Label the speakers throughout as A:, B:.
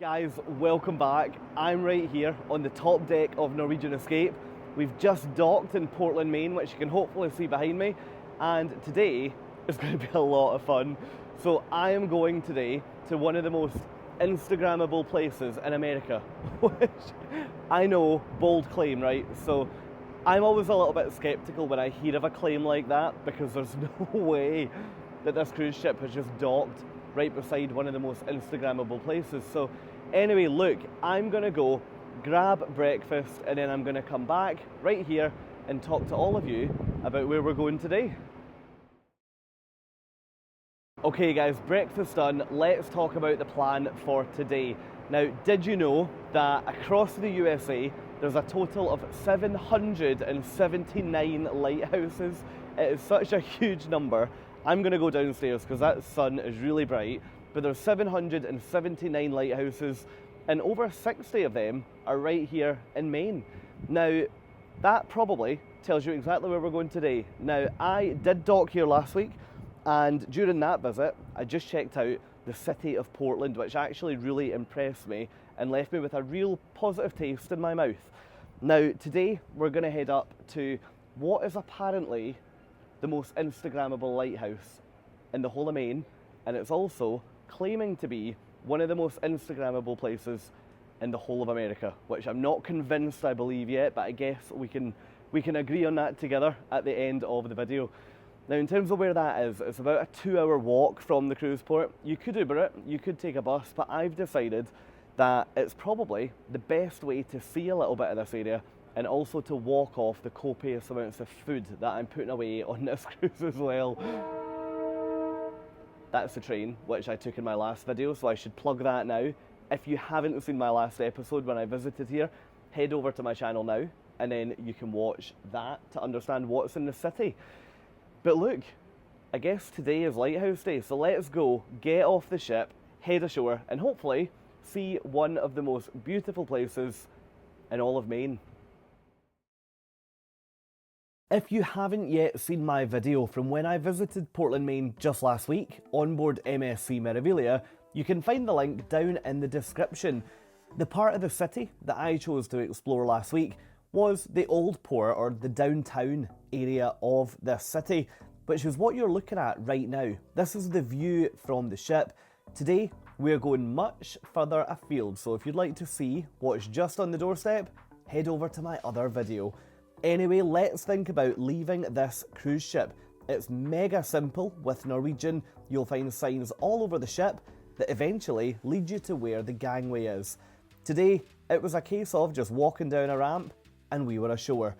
A: Guys, welcome back. I'm right here on the top deck of Norwegian Escape. We've just docked in Portland, Maine, which you can hopefully see behind me. And today is going to be a lot of fun. So I am going today to one of the most Instagrammable places in America, which I know, bold claim, right? So I'm always a little bit skeptical when I hear of a claim like that, because there's no way that this cruise ship has just docked right beside one of the most Instagrammable places. So anyway, look, I'm gonna go grab breakfast and then I'm gonna come back right here and talk to all of you about where we're going today. Okay guys, breakfast done. Let's talk about the plan for today. Now, did you know that across the USA, there's a total of 779 lighthouses? It is such a huge number. I'm gonna go downstairs because that sun is really bright, but there's 779 lighthouses and over 60 of them are right here in Maine. Now, that probably tells you exactly where we're going today. Now, I did dock here last week, and during that visit, I just checked out the city of Portland, which actually really impressed me and left me with a real positive taste in my mouth. Now, today we're gonna head up to what is apparently the most Instagrammable lighthouse in the whole of Maine, and it's also claiming to be one of the most Instagrammable places in the whole of America, which I'm not convinced I believe yet, but I guess we can agree on that together at the end of the video. Now, in terms of where that is, it's about a 2-hour walk from the cruise port. You could Uber it, you could take a bus, but I've decided that it's probably the best way to see a little bit of this area and also to walk off the copious amounts of food that I'm putting away on this cruise as well. That's the train, which I took in my last video, so I should plug that now. If you haven't seen my last episode when I visited here, head over to my channel now, and then you can watch that to understand what's in the city. But look, I guess today is Lighthouse Day, so let's go, get off the ship, head ashore, and hopefully see one of the most beautiful places in all of Maine. If you haven't yet seen my video from when I visited Portland, Maine just last week, onboard MSC Meraviglia, you can find the link down in the description. The part of the city that I chose to explore last week was the old port, or the downtown area of this city, which is what you're looking at right now. This is the view from the ship. Today, we're going much further afield, so if you'd like to see what's just on the doorstep, head over to my other video. Anyway, let's think about leaving this cruise ship. It's mega simple. With Norwegian, you'll find signs all over the ship that eventually lead you to where the gangway is. Today, it was a case of just walking down a ramp and we were ashore.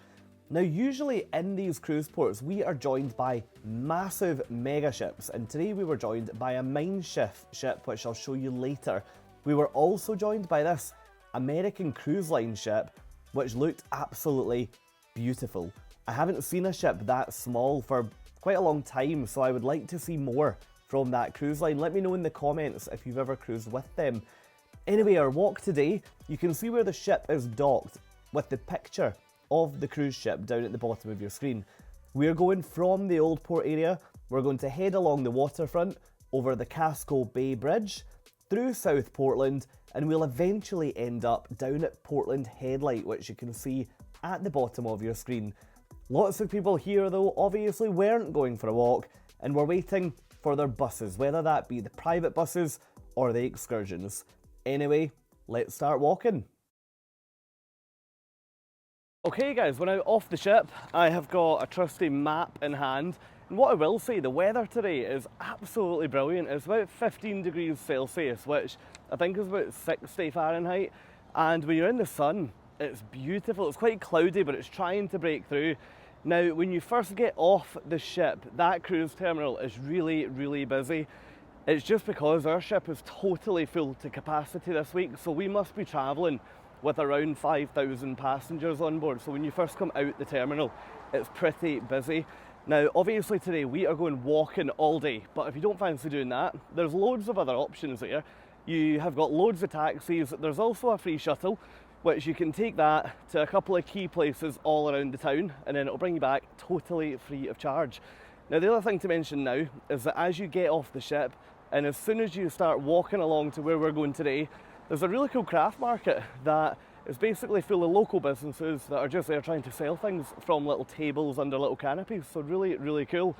A: Now, usually in these cruise ports, we are joined by massive mega ships, and today we were joined by a Mein Schiff ship, which I'll show you later. We were also joined by this American cruise line ship, which looked absolutely beautiful. I haven't seen a ship that small for quite a long time, so I would like to see more from that cruise line. Let me know in the comments if you've ever cruised with them. Anyway, our walk today, you can see where the ship is docked with the picture of the cruise ship down at the bottom of your screen. We're going from the old port area, we're going to head along the waterfront, over the Casco Bay Bridge, through South Portland, and we'll eventually end up down at Portland Headlight, which you can see at the bottom of your screen. Lots of people here though obviously weren't going for a walk and were waiting for their buses, whether that be the private buses or the excursions. Anyway, let's start walking. Okay guys, we're now off the ship. I have got a trusty map in hand, and what I will say, the weather today is absolutely brilliant. It's about 15 degrees Celsius, which I think is about 60 Fahrenheit, and when you're in the sun, it's beautiful. It's quite cloudy, but it's trying to break through. Now, when you first get off the ship, that cruise terminal is really, really busy. It's just because our ship is totally full to capacity this week, so we must be travelling with around 5,000 passengers on board. So when you first come out the terminal, it's pretty busy. Now, obviously today we are going walking all day, but if you don't fancy doing that, there's loads of other options here. You have got loads of taxis. There's also a free shuttle, which you can take that to a couple of key places all around the town, and then it'll bring you back totally free of charge. Now, the other thing to mention now is that as you get off the ship, and as soon as you start walking along to where we're going today, there's a really cool craft market that is basically full of local businesses that are just there trying to sell things from little tables under little canopies, so really, really cool.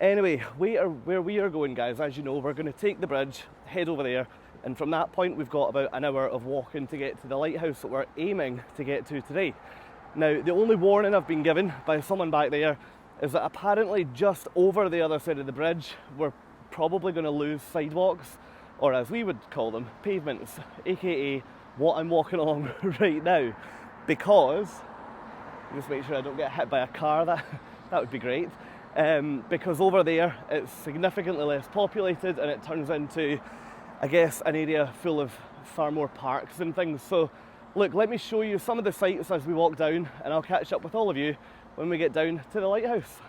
A: Anyway, where we are going, guys, as you know, we're going to take the bridge, head over there, and from that point we've got about an hour of walking to get to the lighthouse that we're aiming to get to today. Now, the only warning I've been given by someone back there is that apparently just over the other side of the bridge we're probably going to lose sidewalks, or as we would call them, pavements, aka what I'm walking along right now, because, just make sure I don't get hit by a car, that would be great, because over there it's significantly less populated and it turns into, I guess, an area full of far more parks and things. So look, let me show you some of the sights as we walk down, and I'll catch up with all of you when we get down to the lighthouse.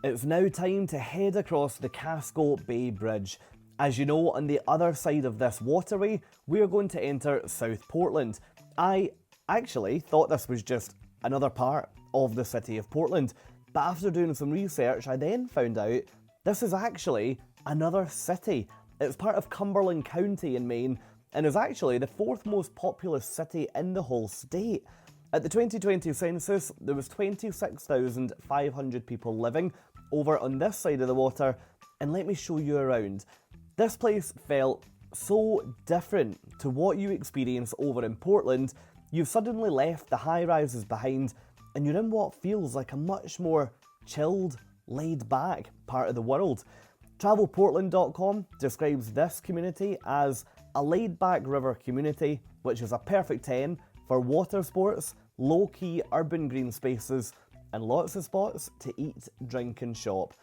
A: It's now time to head across the Casco Bay Bridge. As you know, on the other side of this waterway, we're going to enter South Portland. I actually thought this was just another part of the city of Portland, but after doing some research, I then found out this is actually another city. It's part of Cumberland County in Maine, and is actually the 4th most populous city in the whole state. At the 2020 census, there was 26,500 people living over on this side of the water, and let me show you around. This place felt so different to what you experience over in Portland. You've suddenly left the high-rises behind, and you're in what feels like a much more chilled, laid-back part of the world. TravelPortland.com describes this community as a laid-back river community, which is a perfect 10 for water sports, low-key urban green spaces, and lots of spots to eat, drink and shop.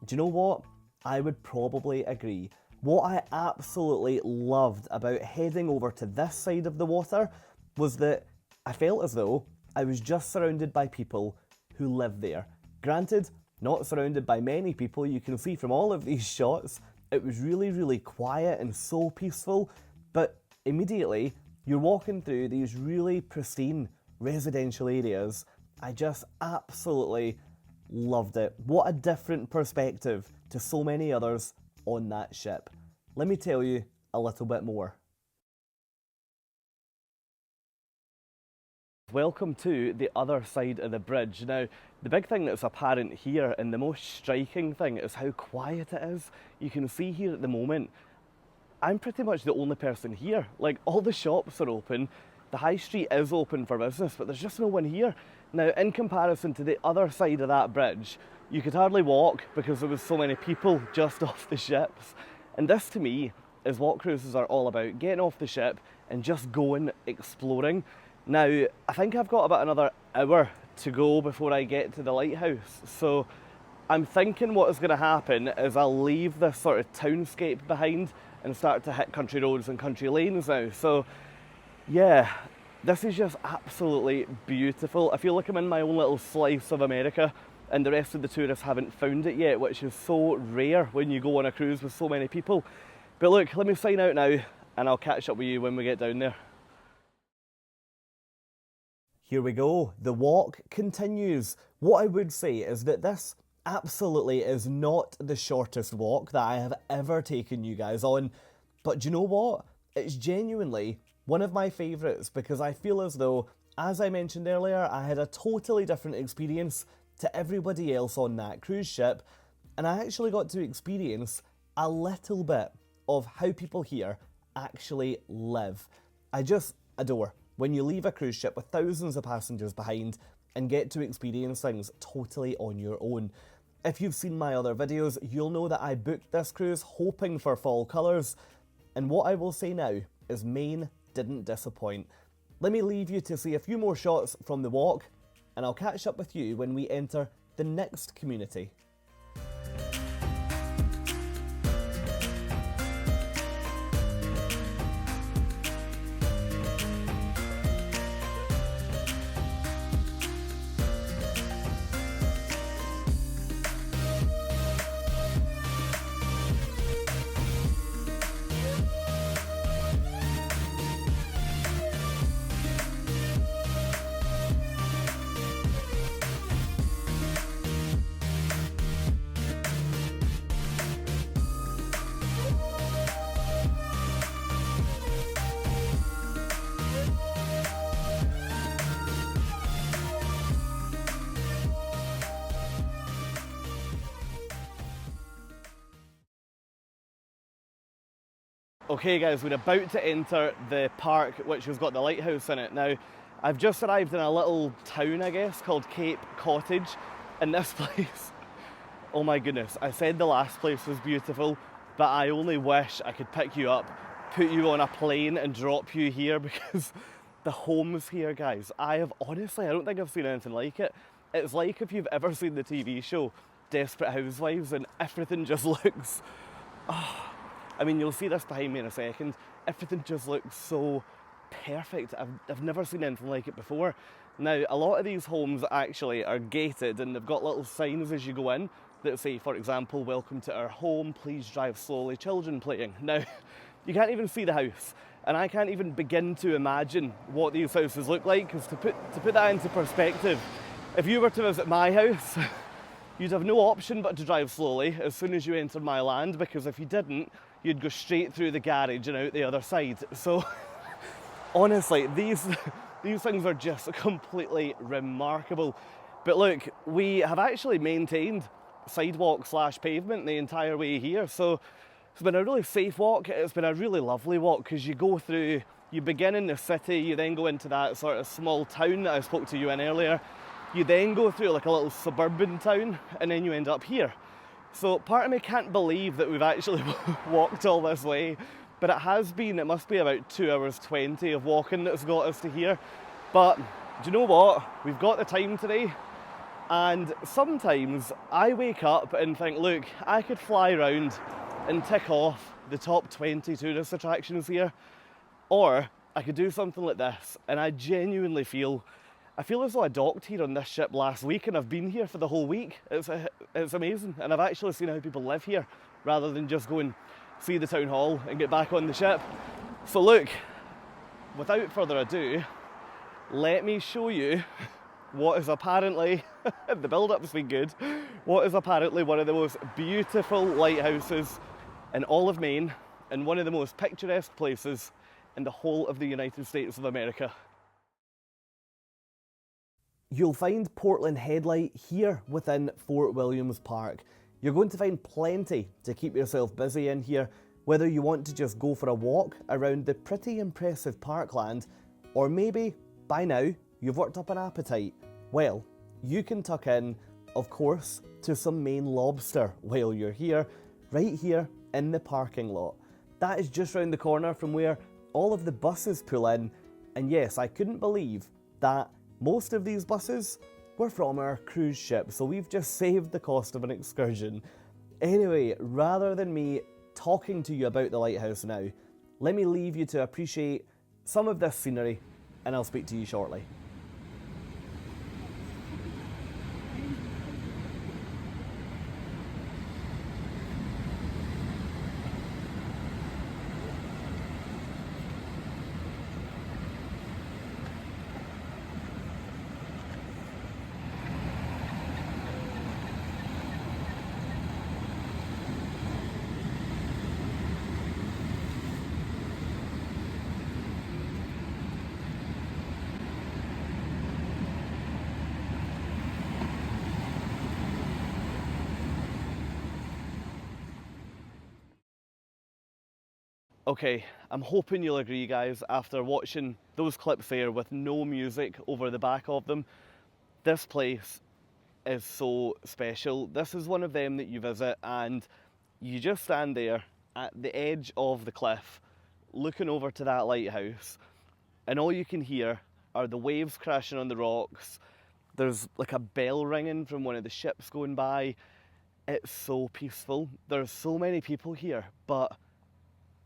A: Do you know what? I would probably agree. What I absolutely loved about heading over to this side of the water was that I felt as though I was just surrounded by people who live there. Granted, not surrounded by many people, you can see from all of these shots, it was really, really quiet and so peaceful, but immediately you're walking through these really pristine residential areas. I just absolutely loved it. What a different perspective to so many others on that ship. Let me tell you a little bit more. Welcome to the other side of the bridge. Now, the big thing that's apparent here, and the most striking thing, is how quiet it is. You can see here at the moment, I'm pretty much the only person here. Like, all the shops are open, the high street is open for business, but there's just no one here. Now, in comparison to the other side of that bridge, you could hardly walk because there was so many people just off the ships. And this, to me, is what cruises are all about, getting off the ship and just going exploring. Now, I think I've got about another hour to go before I get to the lighthouse, so I'm thinking what is going to happen is I'll leave this sort of townscape behind and start to hit country roads and country lanes now. So yeah, this is just absolutely beautiful. I feel like I'm in my own little slice of America, and the rest of the tourists haven't found it yet, which is so rare when you go on a cruise with so many people. But look, let me sign out now, and I'll catch up with you when we get down there. Here we go, the walk continues. What I would say is that this absolutely is not the shortest walk that I have ever taken you guys on, but do you know what? It's genuinely one of my favourites, because I feel as though, as I mentioned earlier, I had a totally different experience to everybody else on that cruise ship, and I actually got to experience a little bit of how people here actually live. I just adore when you leave a cruise ship with thousands of passengers behind and get to experience things totally on your own. If you've seen my other videos, you'll know that I booked this cruise hoping for fall colours, and what I will say now is Maine didn't disappoint. Let me leave you to see a few more shots from the walk, and I'll catch up with you when we enter the next community. Okay guys, we're about to enter the park which has got the lighthouse in it. Now, I've just arrived in a little town, I guess, called Cape Cottage, and this place, oh my goodness, I said the last place was beautiful, but I only wish I could pick you up, put you on a plane and drop you here, because the homes here, guys, I don't think I've seen anything like it. It's like if you've ever seen the TV show Desperate Housewives and everything just looks, I mean, you'll see this behind me in a second. Everything just looks so perfect. I've never seen anything like it before. Now, a lot of these homes actually are gated and they've got little signs as you go in that say, for example, welcome to our home, please drive slowly, children playing. Now, you can't even see the house. And I can't even begin to imagine what these houses look like, because to put that into perspective, if you were to visit my house, you'd have no option but to drive slowly as soon as you entered my land, because if you didn't, you'd go straight through the garage and out the other side. So honestly, these things are just completely remarkable. But look, we have actually maintained sidewalk / pavement the entire way here. So it's been a really safe walk. It's been a really lovely walk, because you go through, you begin in the city, you then go into that sort of small town that I spoke to you in earlier. You then go through like a little suburban town, and then you end up here. So part of me can't believe that we've actually walked all this way, but it must be about 2 hours 20 of walking that's got us to here. But do you know what? We've got the time today, and sometimes I wake up and think, look, I could fly around and tick off the top 20 tourist attractions here, or I could do something like this, and I genuinely feel as though I docked here on this ship last week and I've been here for the whole week. It's amazing, and I've actually seen how people live here rather than just go and see the town hall and get back on the ship. So look, without further ado, let me show you what is apparently, the build-up's been good, what is apparently one of the most beautiful lighthouses in all of Maine, and one of the most picturesque places in the whole of the United States of America. You'll find Portland Headlight here within Fort Williams Park. You're going to find plenty to keep yourself busy in here, whether you want to just go for a walk around the pretty impressive parkland, or maybe, by now, you've worked up an appetite. Well, you can tuck in, of course, to some Maine lobster while you're here, right here in the parking lot. That is just round the corner from where all of the buses pull in, and yes, I couldn't believe that most of these buses were from our cruise ship, so we've just saved the cost of an excursion. Anyway, rather than me talking to you about the lighthouse now, let me leave you to appreciate some of this scenery, and I'll speak to you shortly. Okay, I'm hoping you'll agree, guys, after watching those clips there with no music over the back of them, this place is so special. This is one of them that you visit and you just stand there at the edge of the cliff, looking over to that lighthouse, and all you can hear are the waves crashing on the rocks. There's like a bell ringing from one of the ships going by. It's so peaceful. There's so many people here, but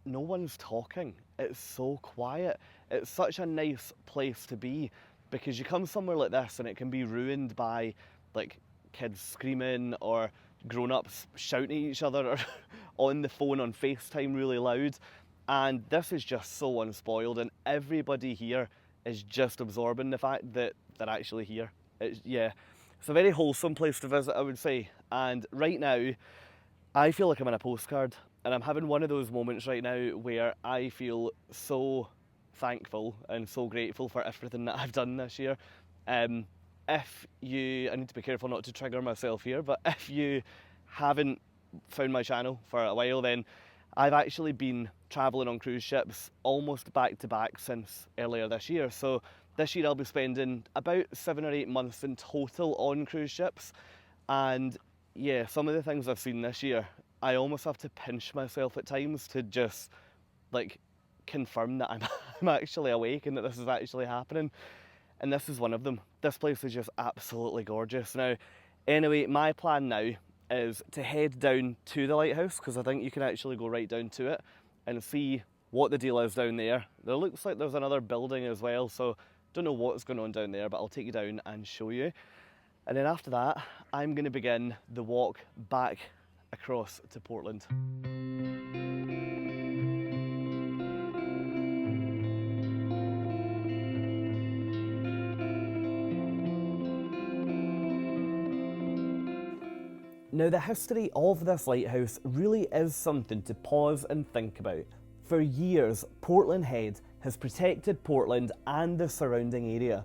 A: no one's talking. It's so quiet. It's such a nice place to be, because you come somewhere like this and it can be ruined by like kids screaming or grown-ups shouting at each other or on the phone on FaceTime really loud. And this is just so unspoiled, and everybody here is just absorbing the fact that they're actually here. It's a very wholesome place to visit, I would say. And right now, I feel like I'm in a postcard, and I'm having one of those moments right now where I feel so thankful and so grateful for everything that I've done this year. I need to be careful not to trigger myself here, but if you haven't found my channel for a while, then I've actually been travelling on cruise ships almost back to back since earlier this year. So this year I'll be spending about 7 or 8 months in total on cruise ships. And yeah, some of the things I've seen this year, I almost have to pinch myself at times to just like confirm that I'm actually awake and that this is actually happening. And this is one of them. This place is just absolutely gorgeous. Now, anyway, my plan now is to head down to the lighthouse, because I think you can actually go right down to it and see what the deal is down there. There looks like there's another building as well, so don't know what's going on down there, but I'll take you down and show you. And then after that, I'm going to begin the walk back across to Portland. Now, the history of this lighthouse really is something to pause and think about. For years, Portland Head has protected Portland and the surrounding area.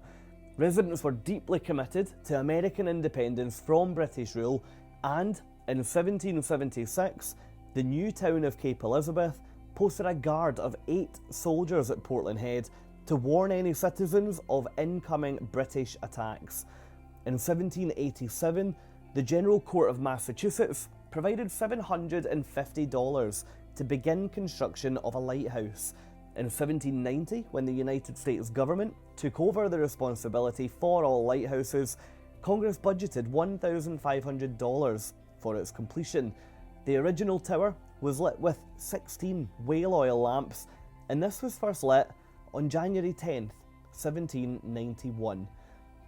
A: Residents were deeply committed to American independence from British rule, and in 1776, the new town of Cape Elizabeth posted a guard of 8 soldiers at Portland Head to warn any citizens of incoming British attacks. In 1787, the General Court of Massachusetts provided $750 to begin construction of a lighthouse. In 1790, when the United States government took over the responsibility for all lighthouses, Congress budgeted $1,500 for its completion. The original tower was lit with 16 whale oil lamps, and this was first lit on January 10th, 1791.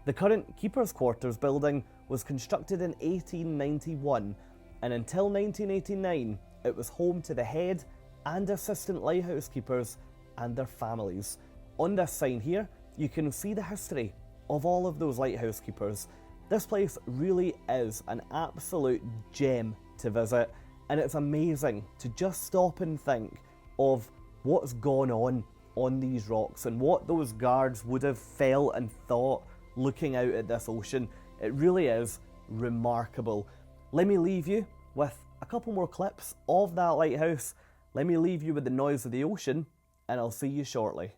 A: The current Keeper's Quarters building was constructed in 1891, and until 1989 it was home to the head and assistant lighthouse keepers and their families. On this sign here, you can see the history of all of those lighthouse keepers. This place really is an absolute gem to visit, and it's amazing to just stop and think of what's gone on these rocks and what those guards would have felt and thought looking out at this ocean. It really is remarkable. Let me leave you with a couple more clips of that lighthouse. Let me leave you with the noise of the ocean, and I'll see you shortly.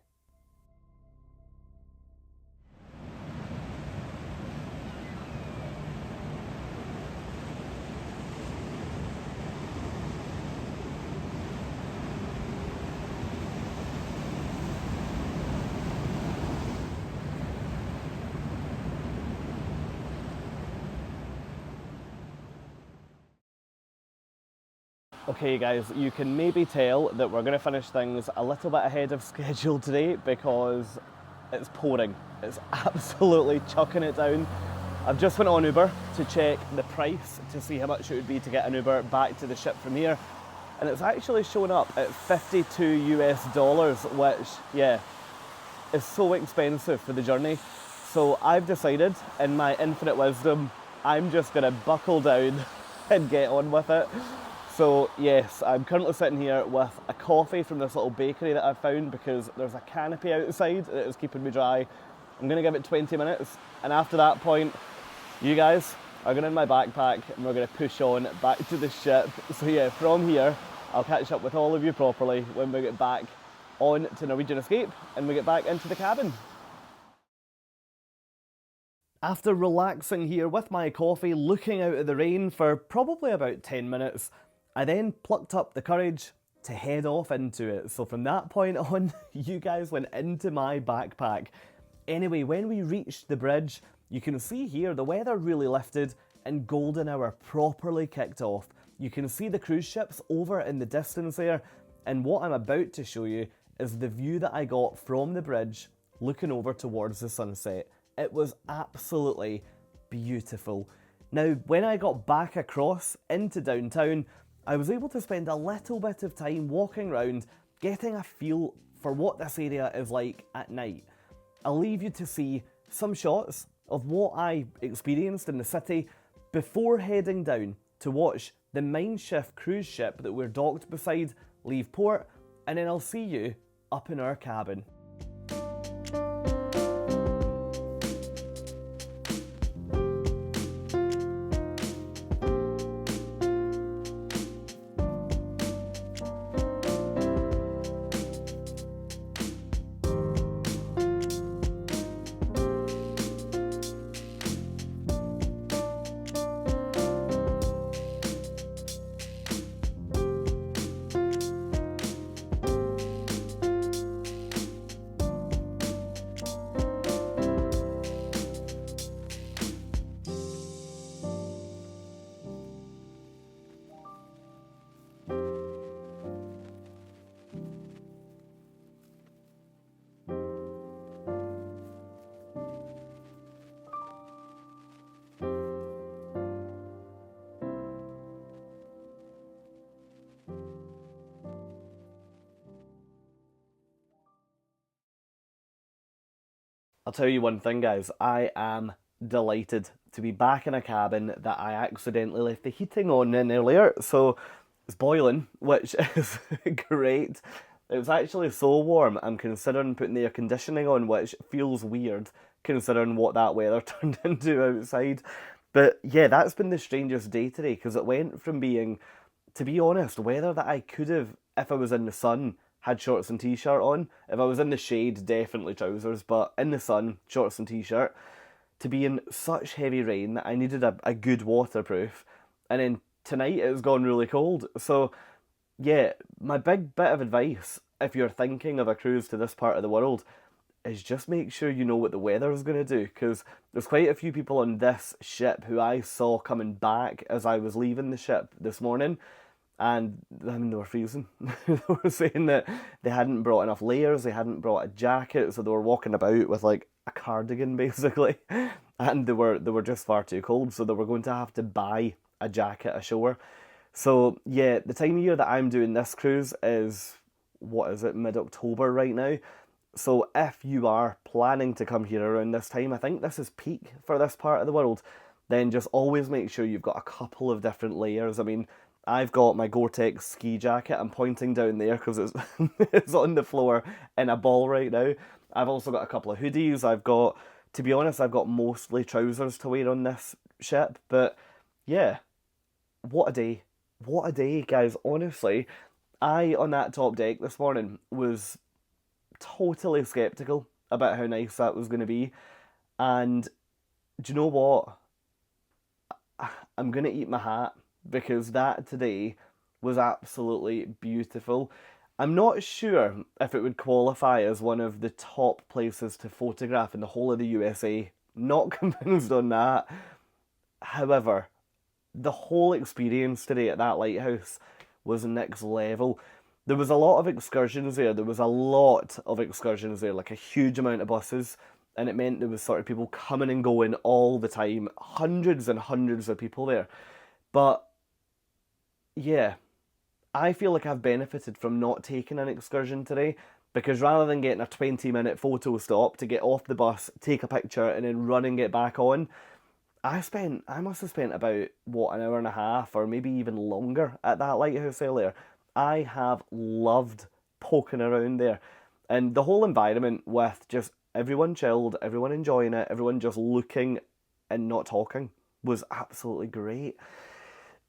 A: Okay guys, you can maybe tell that we're going to finish things a little bit ahead of schedule today because it's pouring. It's absolutely chucking it down. I've just went on Uber to check the price to see how much it would be to get an Uber back to the ship from here, and it's actually showing up at $52 US, which, yeah, is so expensive for the journey. So I've decided, in my infinite wisdom, I'm just going to buckle down and get on with it. So yes, I'm currently sitting here with a coffee from this little bakery that I've found because there's a canopy outside that is keeping me dry. I'm going to give it 20 minutes, and after that point, you guys are going to in my backpack and we're going to push on back to the ship. So yeah, from here, I'll catch up with all of you properly when we get back on to NCL Escape and we get back into the cabin. After relaxing here with my coffee, looking out at the rain for probably about 10 minutes, I then plucked up the courage to head off into it. So from that point on, you guys went into my backpack. Anyway, when we reached the bridge, you can see here the weather really lifted and golden hour properly kicked off. You can see the cruise ships over in the distance there, and what I'm about to show you is the view that I got from the bridge looking over towards the sunset. It was absolutely beautiful. Now, when I got back across into downtown, I was able to spend a little bit of time walking around, getting a feel for what this area is like at night. I'll leave you to see some shots of what I experienced in the city before heading down to watch the Maine Schiff cruise ship that we're docked beside leave port, and then I'll see you up in our cabin. I'll tell you one thing, guys. I am delighted to be back in a cabin that I accidentally left the heating on in earlier. So it's boiling, which is great. It was actually so warm, I'm considering putting the air conditioning on, which feels weird considering what that weather turned into outside. But yeah, that's been the strangest day today because it went from being, to be honest, weather that I could have, if I was in the sun, had shorts and t-shirt on. If I was in the shade, definitely trousers, but in the sun, shorts and t-shirt. To be in such heavy rain that I needed a good waterproof. And then tonight it's gone really cold. So yeah, my big bit of advice, if you're thinking of a cruise to this part of the world, is just make sure you know what the weather is going to do. Because there's quite a few people on this ship who I saw coming back as I was leaving the ship this morning. And I mean, they were freezing. They were saying that they hadn't brought enough layers, they hadn't brought a jacket, so they were walking about with like a cardigan basically, and they were just far too cold, so they were going to have to buy a jacket ashore. So yeah, the time of year that I'm doing this cruise is, what is it, mid-October right now. So if you are planning to come here around this time, I think this is peak for this part of the world, then just always make sure you've got a couple of different layers. I mean, I've got my Gore-Tex ski jacket. I'm pointing down there because it's it's on the floor in a ball right now. I've also got a couple of hoodies. To be honest, I've got mostly trousers to wear on this ship. But yeah, what a day. What a day, guys. Honestly, I, on that top deck this morning, was totally skeptical about how nice that was going to be. And do you know what? I'm going to eat my hat because that today was absolutely beautiful. I'm not sure if it would qualify as one of the top places to photograph in the whole of the USA. Not convinced on that. However, the whole experience today at that lighthouse was next level. There was a lot of excursions there. There was a lot of excursions there, like a huge amount of buses. And it meant there was sort of people coming and going all the time. Hundreds and hundreds of people there. But yeah, I feel like I've benefited from not taking an excursion today because rather than getting a 20-minute photo stop to get off the bus, take a picture, and then run and get back on, I must have spent about, what, an hour and a half or maybe even longer at that lighthouse earlier. I have loved poking around there. And the whole environment with just everyone chilled, everyone enjoying it, everyone just looking and not talking was absolutely great.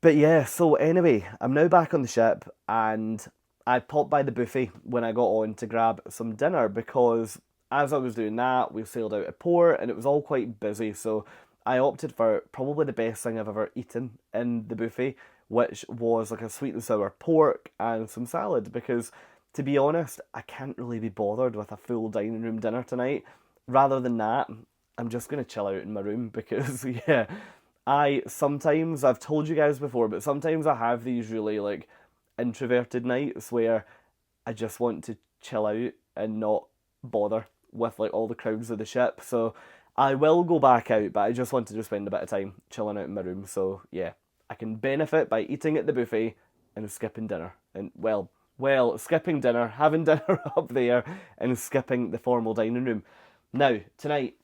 A: But yeah, so anyway, I'm now back on the ship and I popped by the buffet when I got on to grab some dinner because as I was doing that, we sailed out of port and it was all quite busy. So I opted for probably the best thing I've ever eaten in the buffet, which was like a sweet and sour pork and some salad because, to be honest, I can't really be bothered with a full dining room dinner tonight. Rather than that, I'm just going to chill out in my room because, yeah, I've told you guys before, but sometimes I have these really like introverted nights where I just want to chill out and not bother with like all the crowds of the ship. So I will go back out, but I just wanted to spend a bit of time chilling out in my room. So yeah, I can benefit by eating at the buffet and skipping dinner. And skipping dinner, having dinner up there, and skipping the formal dining room. Now, tonight,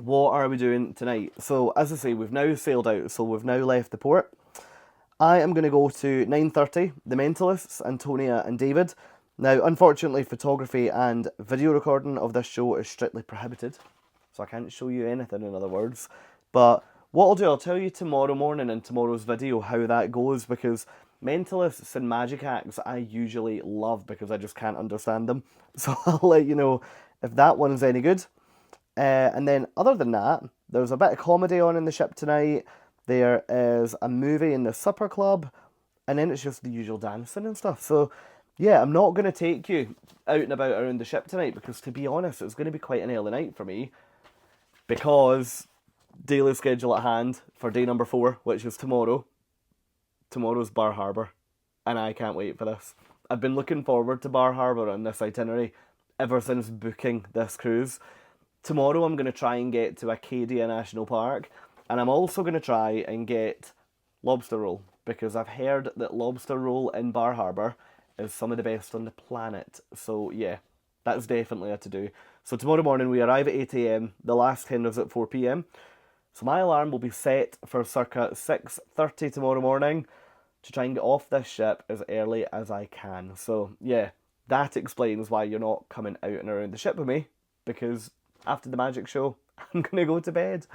A: what are we doing tonight? So, as I say, we've now sailed out, so we've now left the port. I am going to go to 9:30, the Mentalists, Antonia and David. Now, unfortunately, photography and video recording of this show is strictly prohibited, so I can't show you anything, in other words. But what I'll do, I'll tell you tomorrow morning in tomorrow's video how that goes, because Mentalists and magic acts I usually love because I just can't understand them. So I'll let you know if that one's any good. And then other than that, there's a bit of comedy on in the ship tonight. There is a movie in the supper club. And then it's just the usual dancing and stuff. So yeah, I'm not going to take you out and about around the ship tonight because, to be honest, it's going to be quite an early night for me. Because daily schedule at hand for day number 4, which is tomorrow. Tomorrow's Bar Harbour. And I can't wait for this. I've been looking forward to Bar Harbour on this itinerary ever since booking this cruise. Tomorrow I'm going to try and get to Acadia National Park, and I'm also going to try and get lobster roll, because I've heard that lobster roll in Bar Harbour is some of the best on the planet. So yeah, that's definitely a to do. So tomorrow morning we arrive at 8 AM, the last tender's at 4 PM. So my alarm will be set for circa 6:30 tomorrow morning to try and get off this ship as early as I can. So yeah, that explains why you're not coming out and around the ship with me, because after the magic show, I'm going to go to bed.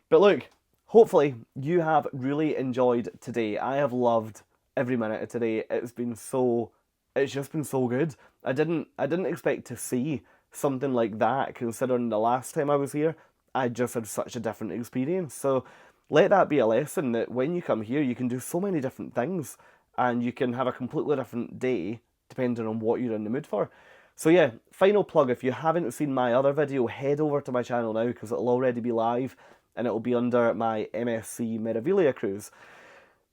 A: But look, hopefully you have really enjoyed today. I have loved every minute of today. It's just been so good. I didn't expect to see something like that, considering the last time I was here, I just had such a different experience. So let that be a lesson that when you come here, you can do so many different things and you can have a completely different day depending on what you're in the mood for. So yeah, final plug, if you haven't seen my other video, head over to my channel now because it'll already be live and it'll be under my MSC Meraviglia cruise.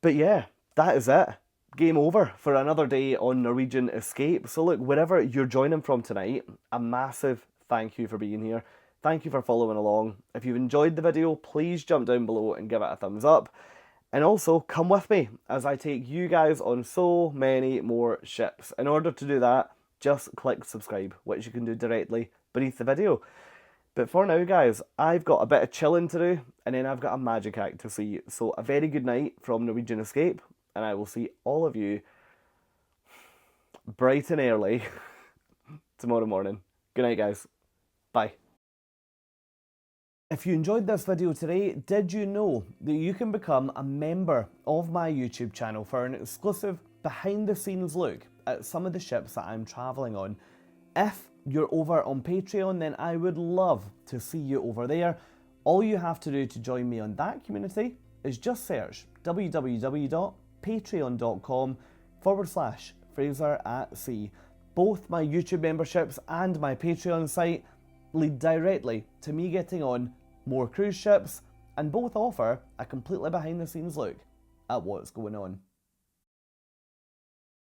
A: But yeah, that is it. Game over for another day on Norwegian Escape. So look, wherever you're joining from tonight, a massive thank you for being here. Thank you for following along. If you've enjoyed the video, please jump down below and give it a thumbs up. And also, come with me as I take you guys on so many more ships. In order to do that, just click subscribe, which you can do directly beneath the video. But for now, guys, I've got a bit of chilling to do, and then I've got a magic act to see. So a very good night from Norwegian Escape, and I will see all of you bright and early tomorrow morning. Good night, guys. Bye. If you enjoyed this video today, did you know that you can become a member of my YouTube channel for an exclusive behind the scenes look at some of the ships that I'm travelling on? If you're over on Patreon, then I would love to see you over there. All you have to do to join me on that community is just search www.patreon.com/Fraser@Sea. Both my YouTube memberships and my Patreon site lead directly to me getting on more cruise ships, and both offer a completely behind the scenes look at what's going on.